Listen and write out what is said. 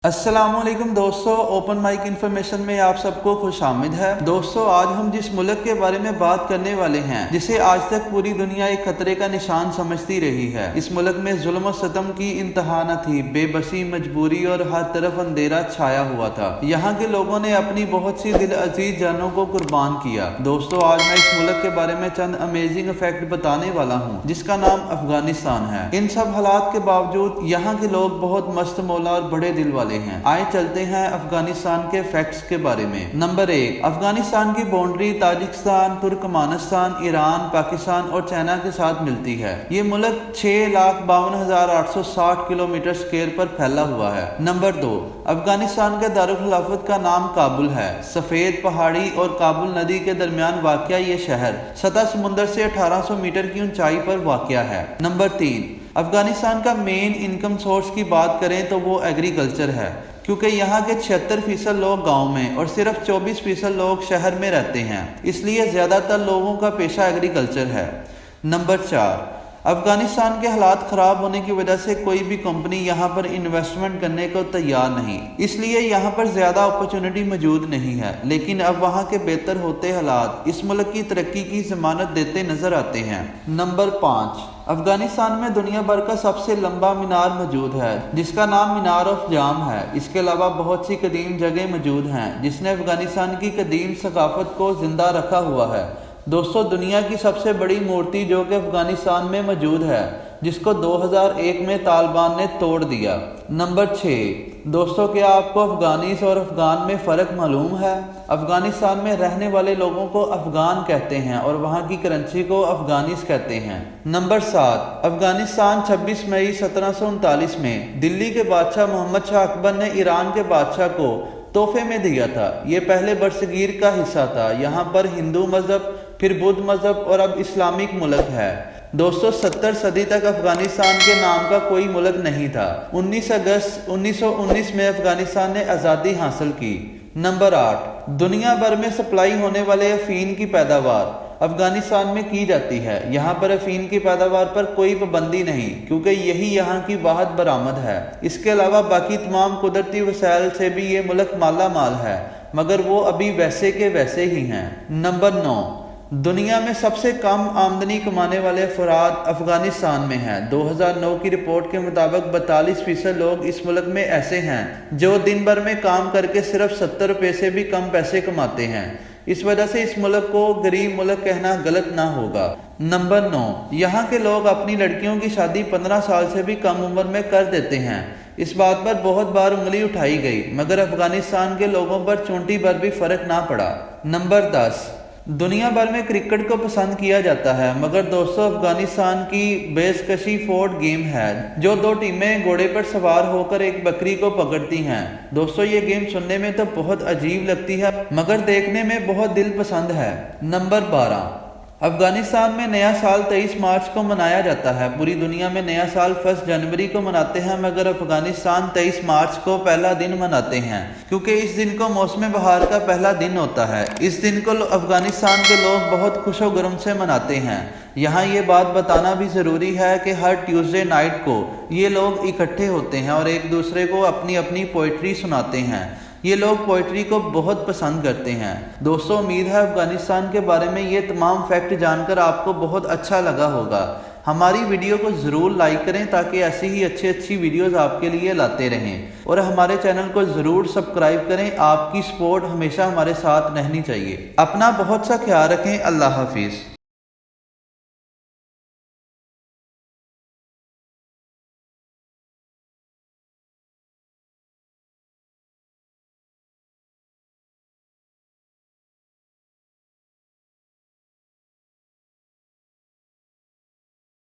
अस्सलामुअलैकुम दोस्तों, open mic information में आप सबको खुशामिद है। दोस्तों, आज हम जिस मुल्क के बारे में बात करने वाले हैं जिसे आज तक पूरी दुनिया एक खतरे का निशान समझती रही है। इस मुल्क में जुल्म और सितम की इंतहा न थी, बेबसी, मजबूरी और हर तरफ अंधेरा छाया हुआ था। यहाँ के लोगों ने अपनी बहुत सी दिल अजीज जानों को कुर्बान किया। दोस्तों, आज मैं इस मुल्क के बारे में चंद अमेजिंग फैक्ट बताने वाला हूँ जिसका नाम अफगानिस्तान है। इन सब हालात के बावजूद यहाँ के लोग बहुत मस्त मौला और बड़े दिल वाले हैं। आए चलते हैं अफगानिस्तान के फैक्ट्स के बारे में। नंबर 1, अफगानिस्तान की boundary Tajikistan, Turkmenistan, Iran, Pakistan और चाइना के साथ मिलती है। ये मुल्क 6,52,860 किलोमीटर स्क्वायर पर फैला हुआ है। नंबर 2, अफगानिस्तान के दारुल खिलाफत का नाम काबुल है। सफेद पहाड़ी और काबुल नदी के दरमियान वाक़या ये शहर सतह समुद्र से 1800 मीटर की ऊंचाई पर वाक़या है। नंबर 3, अफगानिस्तान का मेन इनकम सोर्स की बात करें तो वो एग्रीकल्चर है, क्योंकि यहाँ के 76% लोग गांव में और सिर्फ 24% लोग शहर में रहते हैं, इसलिए ज़्यादातर लोगों का पेशा एग्रीकल्चर है। नंबर 4, अफगानिस्तान के हालात ख़राब होने की वजह से कोई भी कंपनी यहाँ पर इन्वेस्टमेंट करने को तैयार नहीं, इसलिए यहाँ पर ज़्यादा अपॉर्चुनिटी मौजूद नहीं है। लेकिन अब वहाँ के बेहतर होते हालात इस मुल्क की तरक्की की ज़मानत देते नज़र आते हैं। नंबर 5, अफगानिस्तान में दुनिया भर का सबसे लंबा मीनार मौजूद है जिसका नाम मीनार ऑफ जाम है। इसके अलावा बहुत सी कदीम जगह मौजूद हैं जिसने अफगानिस्तान की कदीम सकाफत को जिंदा रखा हुआ है। दोस्तों, दुनिया की सबसे बड़ी मूर्ति जो कि अफगानिस्तान में मौजूद है, जिसको 2001 में तालिबान ने तोड़ दिया। नंबर 6, दोस्तों, क्या आपको अफगानीस और अफगान में फ़र्क मालूम है? अफगानिस्तान में रहने वाले लोगों को अफगान कहते हैं और वहाँ की करेंसी को अफगानीस कहते हैं। नंबर 7, अफगानिस्तान 26 मई 1739 में दिल्ली के बादशाह मोहम्मद शाह अकबर ने ईरान के बादशाह को तोहफे में दिया था। ये पहले बरसगीर का हिस्सा था। यहाँ पर हिंदू मजहब, फिर बुद्ध मजहब और अब इस्लामिक मुल्क है। दोस्तों, 70 सदी तक अफगानिस्तान के नाम का कोई मुल्क नहीं था। 19 अगस्त 1919 में अफगानिस्तान ने आज़ादी हासिल की। नंबर 8, दुनिया भर में सप्लाई होने वाले अफीम की पैदावार अफगानिस्तान में की जाती है। यहाँ पर अफीम की पैदावार पर कोई पाबंदी नहीं, क्योंकि यही यहाँ की वाहिद बरामद है। इसके अलावा बाकी तमाम कुदरती वसाइल से भी ये मुल्क माला माल है, मगर वो अभी वैसे के वैसे ही हैं। नंबर 9, दुनिया में सबसे कम आमदनी कमाने वाले अफराद अफगानिस्तान में हैं। 2009 की रिपोर्ट के मुताबिक 42% लोग इस मुल्क में ऐसे हैं जो दिन भर में काम करके सिर्फ 70 रुपये से भी कम पैसे कमाते हैं। इस वजह से इस मुल्क को गरीब मुल्क कहना गलत ना होगा। नंबर 9, यहाँ के लोग अपनी लड़कियों की शादी 15 साल से भी कम उम्र में कर देते हैं। इस बात पर बहुत बार उंगली उठाई गई, मगर अफगानिस्तान के लोगों पर चोंटी भर भी फर्क ना पड़ा। नंबर 10, दुनिया भर में क्रिकेट को पसंद किया जाता है, मगर दोस्तों, अफगानिस्तान की बेसकशी फोर्ड गेम है जो 2 टीमें घोड़े पर सवार होकर एक बकरी को पकड़ती हैं। दोस्तों, ये गेम सुनने में तो बहुत अजीब लगती है, मगर देखने में बहुत दिल पसंद है। नंबर 12, अफगानिस्तान में नया साल 23 मार्च को मनाया जाता है। पूरी दुनिया में नया साल 1 जनवरी को मनाते हैं, मगर अफगानिस्तान 23 मार्च को पहला दिन मनाते हैं, क्योंकि इस दिन को मौसम बहार का पहला दिन होता है। इस दिन को अफगानिस्तान के लोग बहुत खुशोगर्म से मनाते हैं। यहाँ ये बात बताना भी ज़रूरी है कि हर ट्यूसडे नाइट को ये लोग इकट्ठे होते हैं और एक दूसरे को अपनी अपनी पोइट्री सुनाते हैं। ये लोग पोइट्री को बहुत पसंद करते हैं। दोस्तों, उम्मीद है अफगानिस्तान के बारे में ये तमाम फैक्ट जानकर आपको बहुत अच्छा लगा होगा। हमारी वीडियो को ज़रूर लाइक करें ताकि ऐसी ही अच्छी वीडियोस आपके लिए लाते रहें, और हमारे चैनल को ज़रूर सब्सक्राइब करें। आपकी सपोर्ट हमेशा हमारे साथ रहनी चाहिए। अपना बहुत सा ख्याल रखें। अल्लाह हाफिज़।